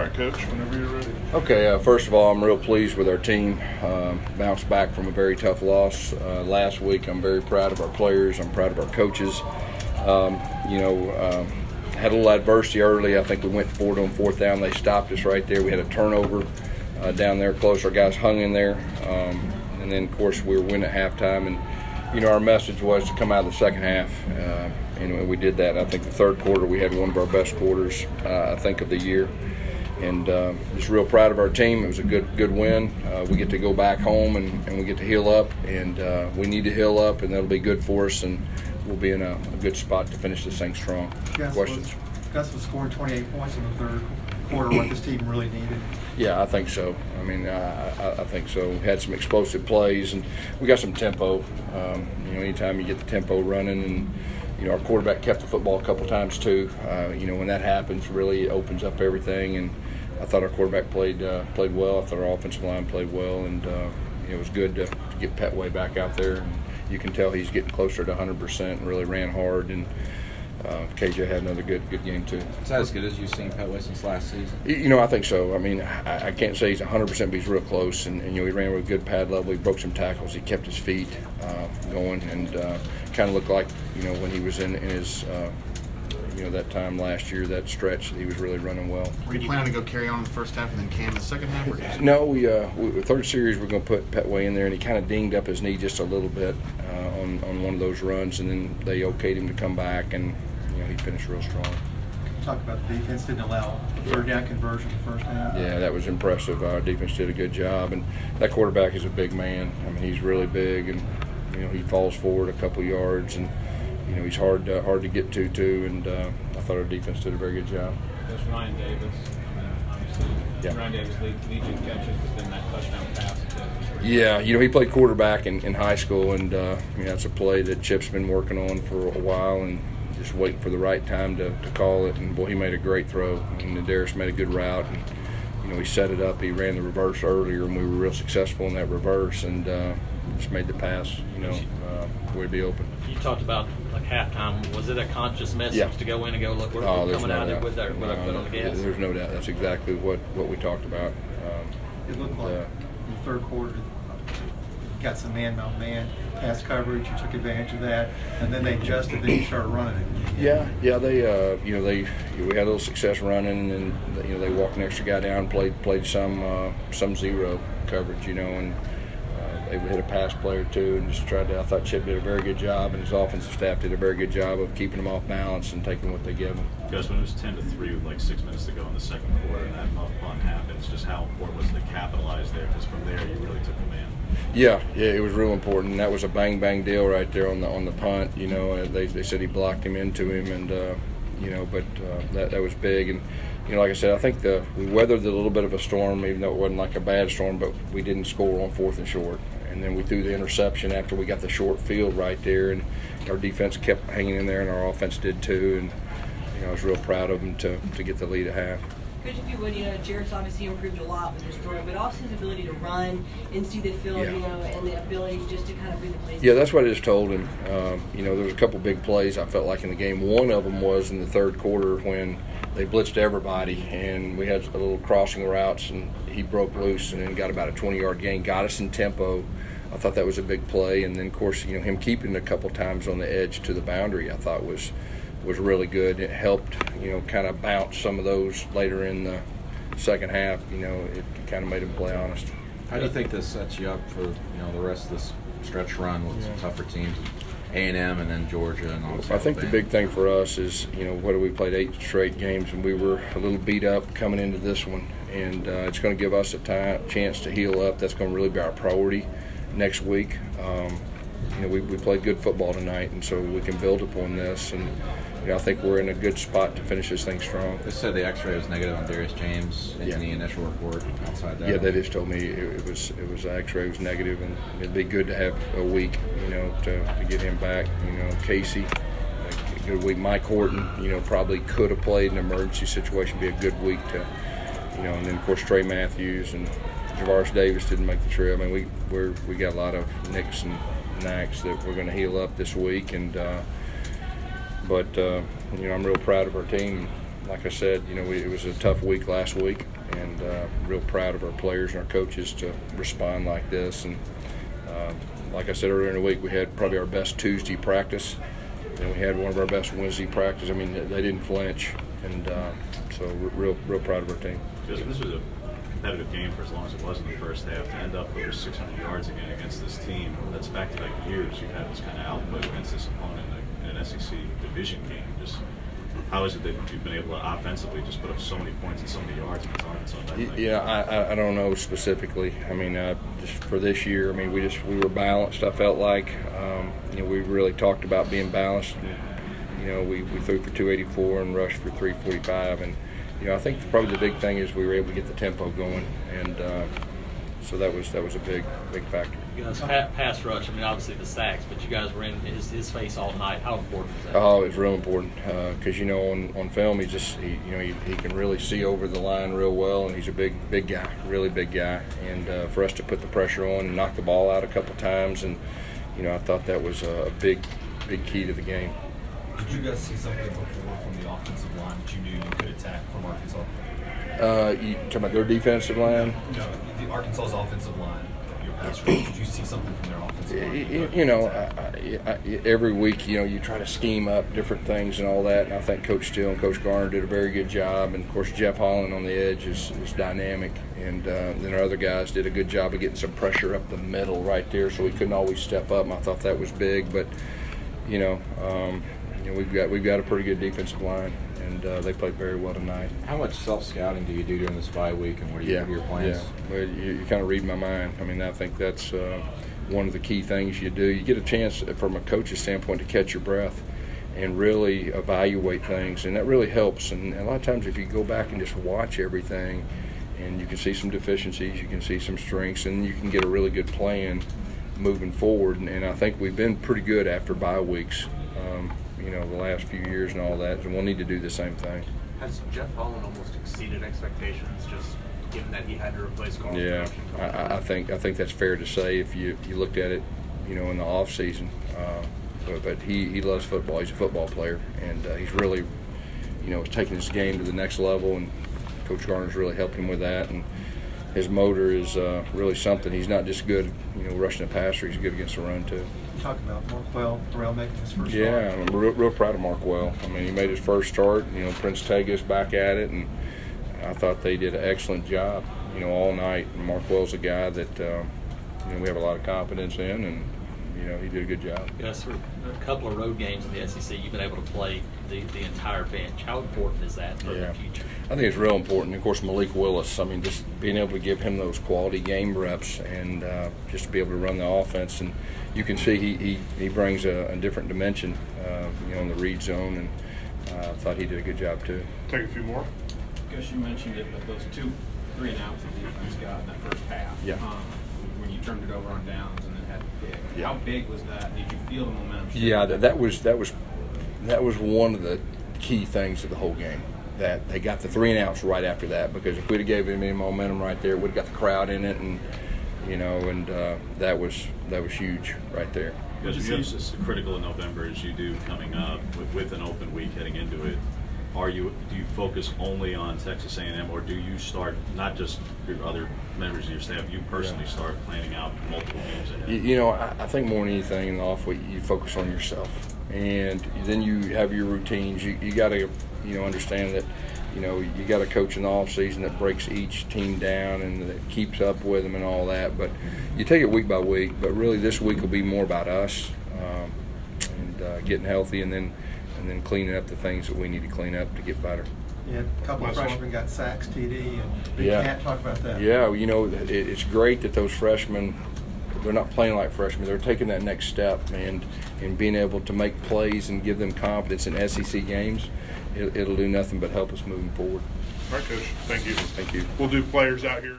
All right, Coach, whenever you're ready. Okay, first of all, I'm real pleased with our team. Bounced back from a very tough loss last week. I'm very proud of our players. I'm proud of our coaches. Had a little adversity early. I think we went forward on fourth down. They stopped us right there. We had a turnover down there close. Our guys hung in there. And then, of course, we were winning at halftime. And, our message was to come out of the second half. And we did that. I think the third quarter we had one of our best quarters, I think, of the year. And just real proud of our team. It was a good win. We get to go back home and we get to heal up. And we need to heal up, and that'll be good for us. And we'll be in a good spot to finish this thing strong. Questions? Gus was scoring 28 points in the third quarter, what this team really needed. Yeah, I think so. I mean, I think so. We had some explosive plays, and we got some tempo. Anytime you get the tempo running, and our quarterback kept the football a couple times too. When that happens, really it opens up everything. And I thought our quarterback played well. I thought our offensive line played well, and it was good to get Petway back out there. And you can tell he's getting closer to 100% and really ran hard. And KJ had another good game too. Is that as good as you've seen Petway since last season? I think so. I mean, I can't say he's 100%, but he's real close. And he ran with a good pad level. He broke some tackles. He kept his feet going, and kind of looked like when he was in his that time last year, that stretch, he was really running well. Were you planning to go carry on in the first half and then Cam in the second half? No, we third series we're going to put Petway in there, and he kind of dinged up his knee just a little bit on one of those runs, and then they okayed him to come back, and he finished real strong. Talk about the defense didn't allow a third down conversion in the first half. Yeah, that was impressive. Our defense did a good job, and that quarterback is a big man. I mean, he's really big, and he falls forward a couple yards, and he's hard to get to too. And I thought our defense did a very good job. There's Ryan Davis. Obviously, Ryan Davis leads in catches, but then that touchdown pass. Yeah, he played quarterback in high school, and that's a play that Chip's been working on for a while, and just waiting for the right time to call it. And boy, he made a great throw, and Darius made a good route, and he set it up. He ran the reverse earlier, and we were real successful in that reverse, and just made the pass. We'd be open. You talked about like halftime. Was it a conscious message to go in and go, look, we're coming out of it with our foot on the gas? There's no doubt. That's exactly what we talked about. It looked like in the third quarter, got some man-on-man pass coverage. You took advantage of that, and then they adjusted. Then you started running it. Yeah. They we had a little success running, and then they walked an extra guy down, played some zero coverage, and they hit a pass play or two, and just tried to. I thought Chip did a very good job, and his offensive staff did a very good job of keeping them off balance and taking what they give them. Gus, when it was 10-3 with like 6 minutes to go in the second quarter, and that punt happens, just how important was it to capitalize there? Because from there, you really took command. Yeah, it was real important. That was a bang deal right there on the punt. They said he blocked him into him, and but that was big. And like I said, I think we weathered a little bit of a storm, even though it wasn't like a bad storm, but we didn't score on 4th and short. And then we threw the interception after we got the short field right there, and our defense kept hanging in there, and our offense did too. And I was real proud of them to get the lead at half. Coach, if you would, Jarrett's obviously improved a lot with his throwing, but also his ability to run and see the field, and the ability just to kind of bring the plays. Yeah, that's what I just told him. There was a couple big plays I felt like in the game. One of them was in the third quarter when they blitzed everybody, and we had a little crossing routes, and he broke loose and then got about a 20-yard gain, got us in tempo. I thought that was a big play, and then, of course, him keeping a couple times on the edge to the boundary I thought was really good. It helped, kind of bounce some of those later in the second half. It kind of made them play honest. How do you think this sets you up for, the rest of this stretch run with some tougher teams, A&M and then Georgia and all that? I think the big thing for us is, we played 8 straight games, and we were a little beat up coming into this one. And it's going to give us a chance to heal up. That's going to really be our priority next week. We played good football tonight, and so we can build upon this. And I think we're in a good spot to finish this thing strong. They said the X-ray was negative on Darius James in the initial report. Outside that, yeah, they just told me it was the X-ray was negative, and it'd be good to have a week, to get him back. Casey, a good week. Mike Horton, probably could have played in an emergency situation. Be a good week to, and then of course Trey Matthews and Javaris Davis didn't make the trip. I mean, we got a lot of nicks and knacks that we're going to heal up this week, and. But I'm real proud of our team. like I said, it was a tough week last week, and real proud of our players and our coaches to respond like this. And like I said earlier in the week, we had probably our best Tuesday practice, and we had one of our best Wednesday practice. I mean, they didn't flinch, and so real proud of our team. This was a competitive game for as long as it was in the first half. To end up over 600 yards again against this team, that's back-to-back years you've had this kind of output against this opponent in an SEC division game. Just how is it that you've been able to offensively just put up so many points and so many yards against Arkansas? Yeah, I don't know specifically. I mean, just for this year, I mean, we were balanced. I felt like we really talked about being balanced. We threw for 284 and rushed for 345, and I think probably the big thing is we were able to get the tempo going, and so that was a big factor. You guys, pass rush. I mean, obviously the sacks, but you guys were in his face all night. How important is that? Oh, it's real important because on film he can really see over the line real well, and he's a big guy, really big guy. And for us to put the pressure on and knock the ball out a couple times, and I thought that was a big key to the game. Did you guys see something before from the offensive line that you knew you could attack from Arkansas? You talking about their defensive line? No, the Arkansas's offensive line. Your pass rush. Did you see something from their offensive line? Every week, you try to scheme up different things and all that. And I think Coach Steele and Coach Garner did a very good job. And of course, Jeff Holland on the edge is dynamic. And then our other guys did a good job of getting some pressure up the middle right there, so we couldn't always step up. And I thought that was big, but we've got a pretty good defensive line, and they played very well tonight. How much self-scouting do you do during this bye week, and what are your plans? Yeah, well, you kind of read my mind. I mean, I think that's one of the key things you do. You get a chance from a coach's standpoint to catch your breath and really evaluate things, and that really helps. And a lot of times if you go back and just watch everything, and you can see some deficiencies, you can see some strengths, and you can get a really good plan moving forward. And I think we've been pretty good after bye weeks. The last few years and all that, and we'll need to do the same thing. Has Jeff Holland almost exceeded expectations, just given that he had to replace Carl? Yeah, I think that's fair to say if you looked at it, in the off season. But he loves football. He's a football player, and he's really, taking his game to the next level. And Coach Garner's really helped him with that. And his motor is really something. He's not just good, rushing the passer. He's good against the run too. Talk about Markwell Terrell making his first start. Yeah, I'm real proud of Markwell. I mean, he made his first start. Prince Tega's back at it, and I thought they did an excellent job, all night. And Markwell's a guy that we have a lot of confidence in, and he did a good job. Yes, for a couple of road games in the SEC, you've been able to play the entire bench. How important is that for the future? I think it's real important. Of course, Malik Willis, I mean, just being able to give him those quality game reps and just to be able to run the offense. And you can see he brings a different dimension, in the read zone, and I thought he did a good job too. Take a few more. Gus, you mentioned it, but those 3 and outs the defense got in that first half. Yeah. When you turned it over on downs and then had the pick. Yeah. How big was that? Did you feel the momentum? Yeah, that was one of the key things of the whole game. That they got the 3 and outs right after that, because if we'd have gave him any momentum right there, we'd have got the crowd in it, and that was huge right there. Because you have as critical in November as you do coming up with an open week heading into it. Do you focus only on Texas A&M, or do you start, not just your other members of your staff, you personally start planning out multiple games ahead? I think more than anything in the off week, you focus on yourself, and then you have your routines. You got to understand that you got a coach in the off season that breaks each team down and that keeps up with them and all that. But you take it week by week. But really, this week will be more about us and getting healthy, and then cleaning up the things that we need to clean up to get better. Yeah, a couple of freshmen got sacks, TD, and you can't talk about that. Yeah, it's great that those freshmen, they're not playing like freshmen. They're taking that next step, and being able to make plays and give them confidence in SEC games. It'll do nothing but help us moving forward. All right, Coach. Thank you. Thank you. We'll do players out here.